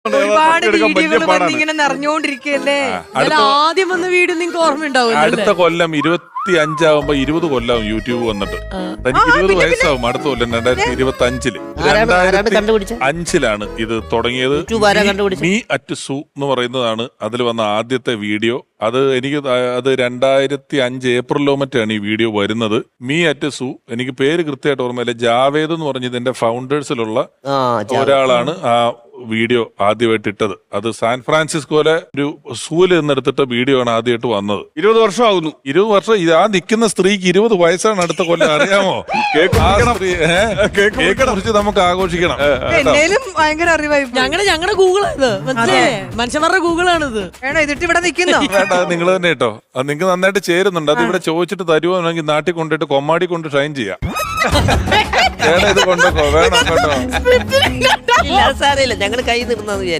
ഒരുപാട് വീഡിയോകൾ വന്നിങ്ങനെ നിറഞ്ഞോണ്ടിരിക്കല്ലേ. ആദ്യം വന്ന വീഡിയോ നിങ്ങൾക്ക് ഓർമ്മയുണ്ടാവും. അടുത്ത കൊല്ലം 25 ആവുമ്പോ 20 കൊല്ലം യൂട്യൂബ് വന്നിട്ട് തനിക്ക് 20 വയസ്സാവും. അടുത്ത കൊല്ലം 2025 ഇത് തുടങ്ങിയത്. മീ അറ്റ് സൂ എന്ന് പറയുന്നതാണ് അതിൽ വന്ന ആദ്യത്തെ വീഡിയോ. അത് 2005 ഏപ്രിലോ മറ്റാണ് ഈ വീഡിയോ വരുന്നത്. മീ അറ്റ് സൂ, എനിക്ക് പേര് കൃത്യമായിട്ട് ഓർമ്മയില്ല. ജാവേദ് എന്ന് പറഞ്ഞ ഇതിന്റെ ഫൗണ്ടേഴ്സിലുള്ള ഒരാളാണ് ആ വീഡിയോ ആദ്യമായിട്ട് ഇട്ടത്. അത് സാൻ ഫ്രാൻസിസ്കോയിലെ ഒരു സൂല് നിന്നെടുത്തിട്ട വീഡിയോ ആണ് ആദ്യമായിട്ട് വന്നത്. 20 വർഷമാകുന്നു. 20 വർഷം. ആ നിൽക്കുന്ന സ്ത്രീക്ക് 20 വയസ്സാണ് അടുത്ത കൊല്ലം. അറിയാമോ? കേക്ക് കുറിച്ച് നമുക്ക് ആഘോഷിക്കണം. എന്നേലും ഭയങ്കര അറിവായി. ഞങ്ങളുടെ ഗൂഗിളാണിത്, മനസ്സിലായേ? മനുഷ്യന്മാരുടെ ഗൂഗിളാണിത്. വേണോ ഇതിട്ട് ഇവിടെ നിൽക്കുന്നോ? വേണ്ട, നിങ്ങൾ തന്നെ കേട്ടോ. അത് നിങ്ങൾക്ക് നന്നായിട്ട് ചേരുന്നുണ്ട്. അത് ഇവിടെ ചോദിച്ചിട്ട് തരുവാണെങ്കിൽ നാട്ടിൽ കൊണ്ടിട്ട് കൊമ്മാടി കൊണ്ട് ഷൈൻ ചെയ്യാം. ഇത് കൊണ്ടോ വേണം കേട്ടോ. സാരമില്ല, ഞങ്ങള് കൈ നിന്നാന്ന് വിചാരിച്ചു.